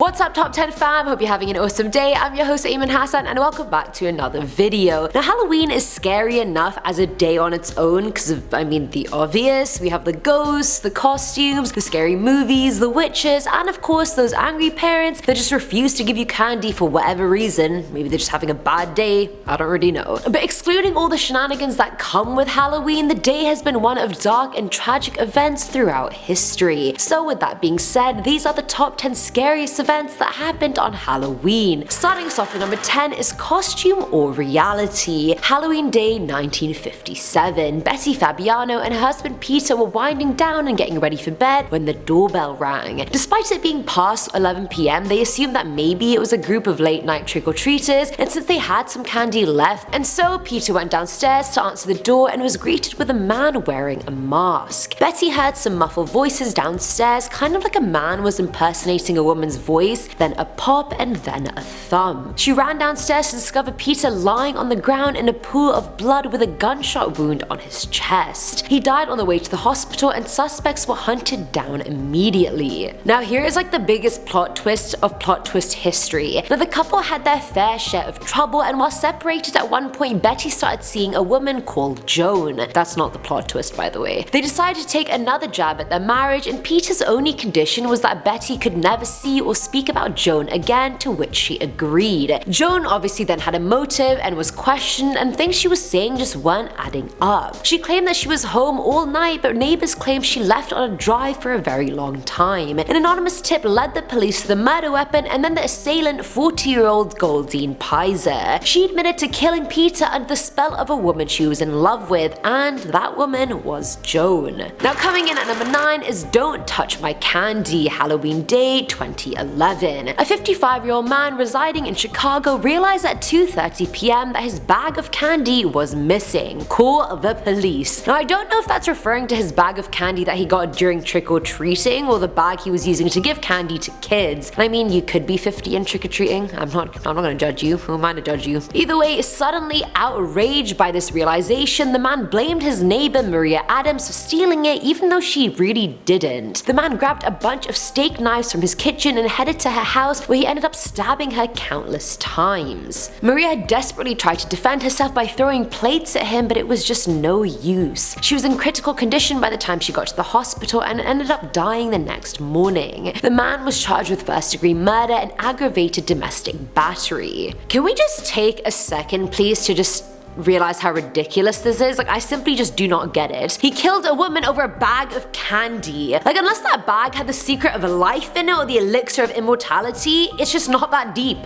What's up Top 10 fam? Hope you're having an awesome day. I'm your host MAILMAN and welcome back to another video. Now Halloween is scary enough as a day on its own because of, the obvious. We have the ghosts, the costumes, the scary movies, the witches, and of course those angry parents that just refuse to give you candy for whatever reason. Maybe they're just having a bad day, I don't really know. But excluding all the shenanigans that come with Halloween, the day has been one of dark and tragic events throughout history. So with that being said, these are the top 10 scariest events that happened on Halloween. Starting us off at number 10 is costume or reality. Halloween Day 1957. Betty Fabiano and her husband Peter were winding down and getting ready for bed when the doorbell rang. Despite it being past 11 PM, they assumed that maybe it was a group of late night trick-or-treaters, and since they had some candy left, and so Peter went downstairs to answer the door and was greeted with a man wearing a mask. Betty heard some muffled voices downstairs, kind of like a man was impersonating a woman's voice, then a pop, and then a thumb. She ran downstairs to discover Peter lying on the ground in a pool of blood with a gunshot wound on his chest. He died on the way to the hospital and suspects were hunted down immediately. Now here is like the biggest plot twist of plot twist history. Now the couple had their fair share of trouble, and while separated at one point, Betty started seeing a woman called Joan. That's not the plot twist, by the way. They decided to take another jab at their marriage, and Peter's only condition was that Betty could never see or speak about Joan again, to which she agreed. Joan obviously then had a motive and was questioned, and things she was saying just weren't adding up. She claimed that she was home all night, but neighbors claimed she left on a drive for a very long time. An anonymous tip led the police to the murder weapon and then the assailant, 40-year-old Goldine Pizer. She admitted to killing Peter under the spell of a woman she was in love with, and that woman was Joan. Now coming in at number 9 is Don't Touch My Candy, Halloween Day 2011. A 55-year-old man residing in Chicago realized at 2:30 PM that his bag of candy was missing. Call the police. Now I don't know if that's referring to his bag of candy that he got during trick-or-treating or the bag he was using to give candy to kids. I mean, you could be 50 and trick-or-treating. I'm not gonna judge you. Who am I to judge you? Either way, suddenly outraged by this realization, the man blamed his neighbor Maria Adams for stealing it even though she really didn't. The man grabbed a bunch of steak knives from his kitchen and headed to her house, where he ended up stabbing her countless times. Maria desperately tried to defend herself by throwing plates at him, but it was just no use. She was in critical condition by the time she got to the hospital and ended up dying the next morning. The man was charged with first-degree murder and aggravated domestic battery. Can we just take a second, please, to just realize how ridiculous this is? Like, I simply just do not get it. He killed a woman over a bag of candy. Like, unless that bag had the secret of life in it or the elixir of immortality, it's just not that deep.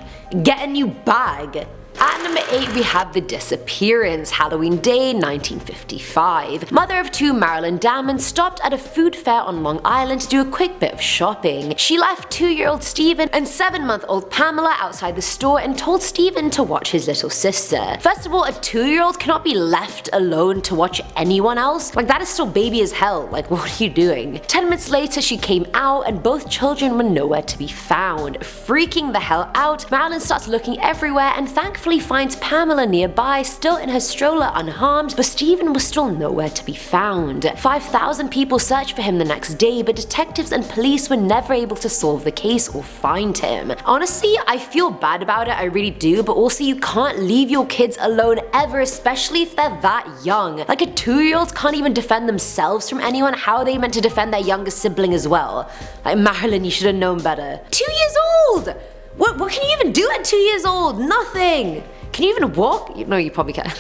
Get a new bag. At number 8 we have The Disappearance, Halloween Day 1955. Mother of 2 Marilyn Damon stopped at a food fair on Long Island to do a quick bit of shopping. She left 2-year-old Stephen and 7-month-old Pamela outside the store and told Stephen to watch his little sister. First of all, a 2-year-old cannot be left alone to watch anyone else. Like, that is still baby as hell. Like, what are you doing? 10 minutes later she came out and both children were nowhere to be found. Freaking the hell out, Marilyn starts looking everywhere and thankfully finds Pamela nearby, still in her stroller unharmed, but Stephen was still nowhere to be found. 5,000 people searched for him the next day, but detectives and police were never able to solve the case or find him. Honestly, I feel bad about it, I really do, but also you can't leave your kids alone ever, especially if they're that young. Like, a 2-year-old can't even defend themselves from anyone, how are they meant to defend their younger sibling as well? Like, Marilyn, you should have known better. 2 years old! What can you even do at 2 years old? Nothing! Can you even walk? No, you probably can.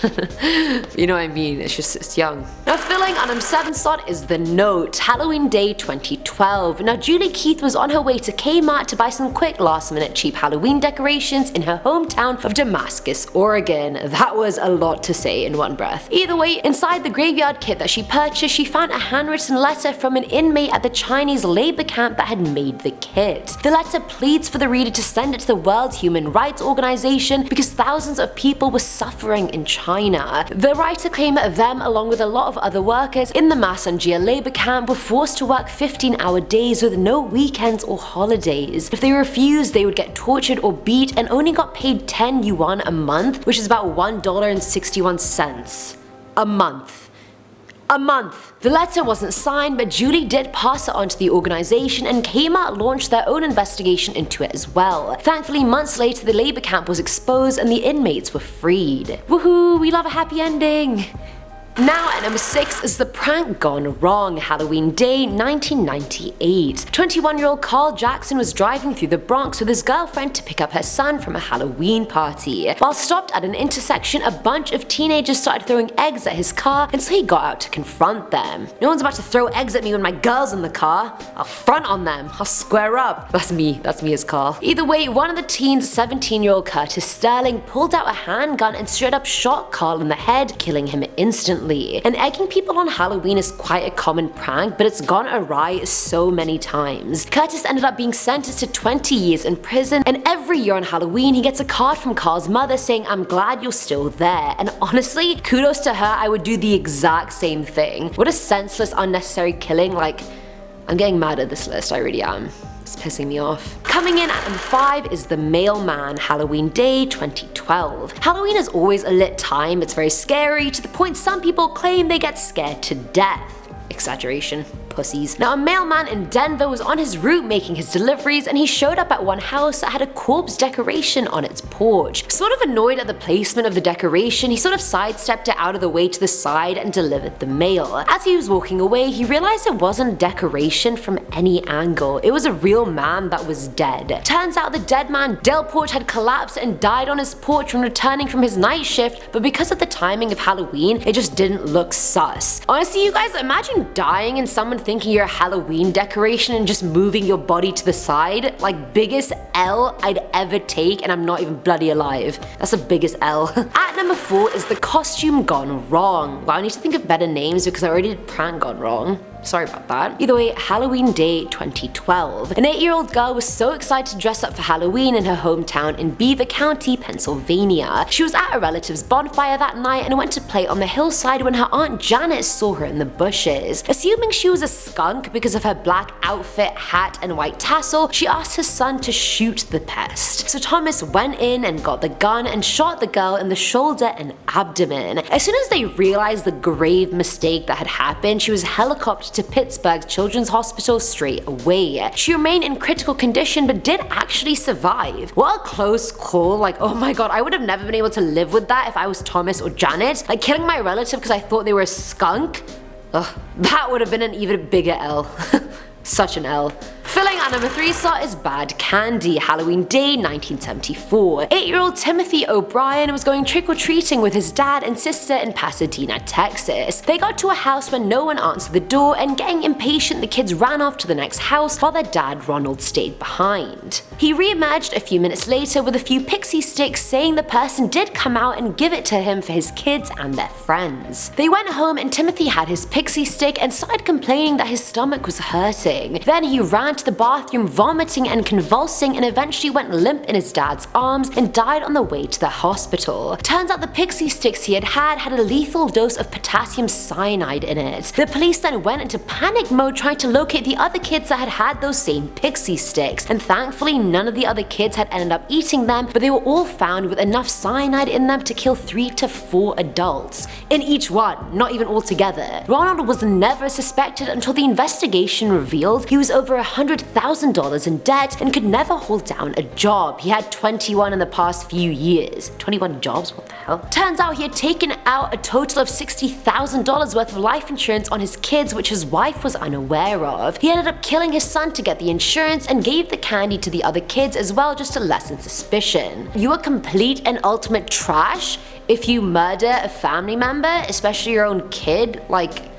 You know what I mean, it's young. Now filling on number 7 slot is The Note, Halloween Day 2012. Now Julie Keith was on her way to Kmart to buy some quick last-minute cheap Halloween decorations in her hometown of Damascus, Oregon. That was a lot to say in one breath. Either way, inside the graveyard kit that she purchased, she found a handwritten letter from an inmate at the Chinese labor camp that had made the kit. The letter pleads for the reader to send it to the World Human Rights Organization because thousands of people were suffering in China. The writer claimed that them, along with a lot of other workers in the Massanjia labor camp, were forced to work 15-hour days with no weekends or holidays. If they refused, they would get tortured or beat and only got paid 10 yuan a month, which is about $1.61 a month. A month. The letter wasn't signed, but Julie did pass it on to the organization, and Kmart launched their own investigation into it as well. Thankfully, months later the labor camp was exposed and the inmates were freed. Woohoo, we love a happy ending! Now at number 6 is the prank gone wrong, Halloween Day 1998. 21-year-old Carl Jackson was driving through the Bronx with his girlfriend to pick up her son from a Halloween party. While stopped at an intersection, a bunch of teenagers started throwing eggs at his car, and so he got out to confront them. No one's about to throw eggs at me when my girl's in the car. I'll front on them. I'll square up. That's me as Carl. Either way, one of the teens, 17-year-old Curtis Sterling, pulled out a handgun and straight up shot Carl in the head, killing him instantly. And egging people on Halloween is quite a common prank, but it's gone awry so many times. Curtis ended up being sentenced to 20 years in prison, and every year on Halloween he gets a card from Carl's mother saying, "I'm glad you're still there." And honestly, kudos to her, I would do the exact same thing. What a senseless, unnecessary killing. Like, I'm getting mad at this list, I really am. It's pissing me off. Coming in at number 5 is the Mailman, Halloween Day 2012. Halloween is always a lit time. It's very scary, to the point some people claim they get scared to death. Exaggeration. Pussies. Now, a mailman in Denver was on his route making his deliveries, and he showed up at one house that had a corpse decoration on its porch. Sort of annoyed at the placement of the decoration, he sort of sidestepped it out of the way to the side and delivered the mail. As he was walking away, he realized it wasn't a decoration from any angle. It was a real man that was dead. Turns out the dead man, Delport, had collapsed and died on his porch when returning from his night shift, but because of the timing of Halloween, it just didn't look sus. Honestly, you guys, imagine dying and someone thinking you're a Halloween decoration and just moving your body to the side. Like, biggest L I'd ever take, and I'm not even bloody alive. That's the biggest L. At number 4 is the costume gone wrong. Wow, I need to think of better names because I already did prank gone wrong. Sorry about that. Either way, Halloween Day 2012. An 8-year-old girl was so excited to dress up for Halloween in her hometown in Beaver County, Pennsylvania. She was at a relative's bonfire that night and went to play on the hillside when her aunt Janet saw her in the bushes. Assuming she was a skunk because of her black outfit, hat, and white tassel, she asked her son to shoot the pest. So Thomas went in and got the gun and shot the girl in the shoulder and abdomen. As soon as they realized the grave mistake that had happened, she was helicoptered to Pittsburgh Children's Hospital straight away. She remained in critical condition but did actually survive. What a close call. Like, oh my god, I would have never been able to live with that if I was Thomas or Janet. Like, killing my relative because I thought they were a skunk? Ugh, that would have been an even bigger L. Such an L. Filling at number 3 slot is Bad Candy, Halloween Day 1974. 8-year-old Timothy O'Brien was going trick-or-treating with his dad and sister in Pasadena, Texas. They got to a house when no one answered the door, and getting impatient, the kids ran off to the next house while their dad Ronald stayed behind. He re-emerged a few minutes later with a few pixie sticks, saying the person did come out and give it to him for his kids and their friends. They went home and Timothy had his pixie stick and started complaining that his stomach was hurting. Then he ran to the bathroom vomiting and convulsing, and eventually went limp in his dad's arms and died on the way to the hospital. Turns out the pixie sticks he had a lethal dose of potassium cyanide in it. The police then went into panic mode trying to locate the other kids that had those same pixie sticks, and thankfully none of the other kids had ended up eating them, but they were all found with enough cyanide in them to kill 3 to 4 adults. In each one, not even all together. Ronald was never suspected until the investigation revealed he was over $100,000 in debt and could never hold down a job. He had 21 in the past few years. 21 jobs? What the hell? Turns out he had taken out a total of $60,000 worth of life insurance on his kids, which his wife was unaware of. He ended up killing his son to get the insurance and gave the candy to the other kids as well, just to lessen suspicion. You are complete and ultimate trash if you murder a family member, especially your own kid. Like,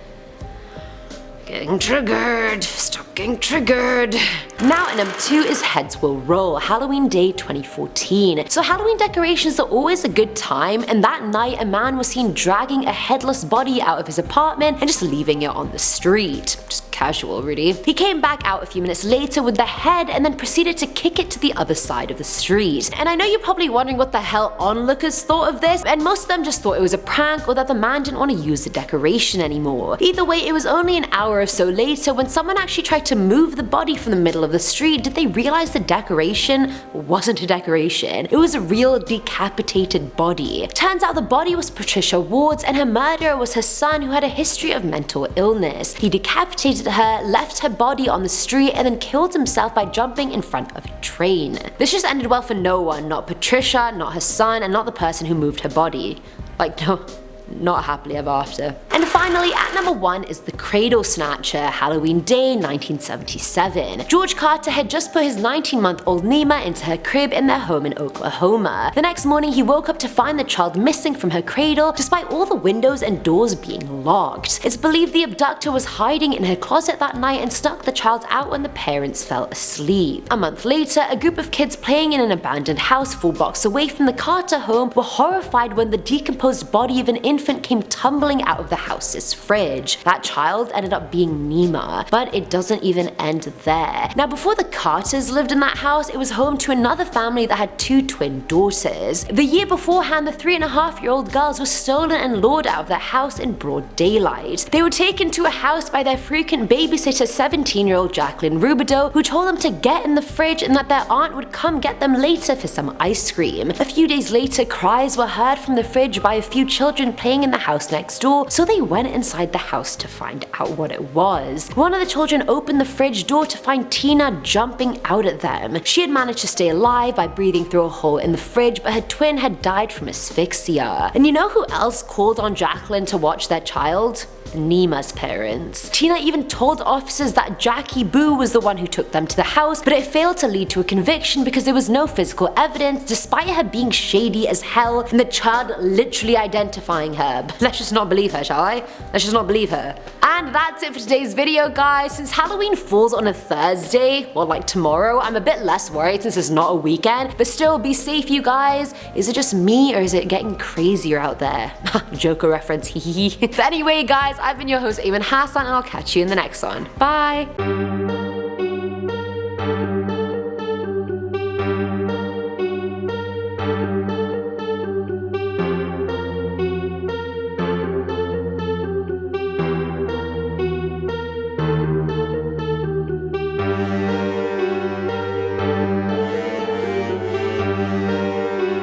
getting triggered. Stop getting triggered. Now at number 2 is Heads Will Roll, Halloween Day 2014. So Halloween decorations are always a good time, and that night a man was seen dragging a headless body out of his apartment and just leaving it on the street. Just casual really. He came back out a few minutes later with the head and then proceeded to kick it to the other side of the street. And I know you're probably wondering what the hell onlookers thought of this, and most of them just thought it was a prank or that the man didn't want to use the decoration anymore. Either way, it was only an hour or so later when someone actually tried to move the body from the middle of the street did they realize the decoration wasn't a decoration. It was a real decapitated body. Turns out the body was Patricia Ward's and her murderer was her son, who had a history of mental illness. He decapitated her, left her body on the street, and then killed himself by jumping in front of a train. This just ended well for no one, not Patricia, not her son, and not the person who moved her body. Like, no. Not happily ever after. And finally, at number 1 is the Cradle Snatcher, Halloween Day 1977. George Carter had just put his 19-month-old Nima into her crib in their home in Oklahoma. The next morning, he woke up to find the child missing from her cradle despite all the windows and doors being locked. It's believed the abductor was hiding in her closet that night and snuck the child out when the parents fell asleep. A month later, a group of kids playing in an abandoned house 4 blocks away from the Carter home were horrified when the decomposed body of an infant came tumbling out of the house's fridge. That child ended up being Nima, but it doesn't even end there. Now, before the Carters lived in that house, it was home to another family that had 2 twin daughters. The year beforehand, the 3.5-year-old girls were stolen and lured out of their house in broad daylight. They were taken to a house by their frequent babysitter, 17-year-old Jacqueline Rubidoux, who told them to get in the fridge and that their aunt would come get them later for some ice cream. A few days later, cries were heard from the fridge by a few children playing in the house next door, so they went inside the house to find out what it was. One of the children opened the fridge door to find Tina jumping out at them. She had managed to stay alive by breathing through a hole in the fridge, but her twin had died from asphyxia. And you know who else called on Jacqueline to watch their child? Nima's parents. Tina even told officers that Jackie Boo was the one who took them to the house, but it failed to lead to a conviction because there was no physical evidence despite her being shady as hell and the child literally identifying her. But let's just not believe her, shall I? Let's just not believe her. And that's it for today's video, guys. Since Halloween falls on a Thursday, well, like tomorrow, I'm a bit less worried since it's not a weekend, but still, be safe, you guys. Is it just me or is it getting crazier out there? Joker reference, hehe. But anyway, guys, I've been your host, Eamon Hassan, and I'll catch you in the next one. Bye!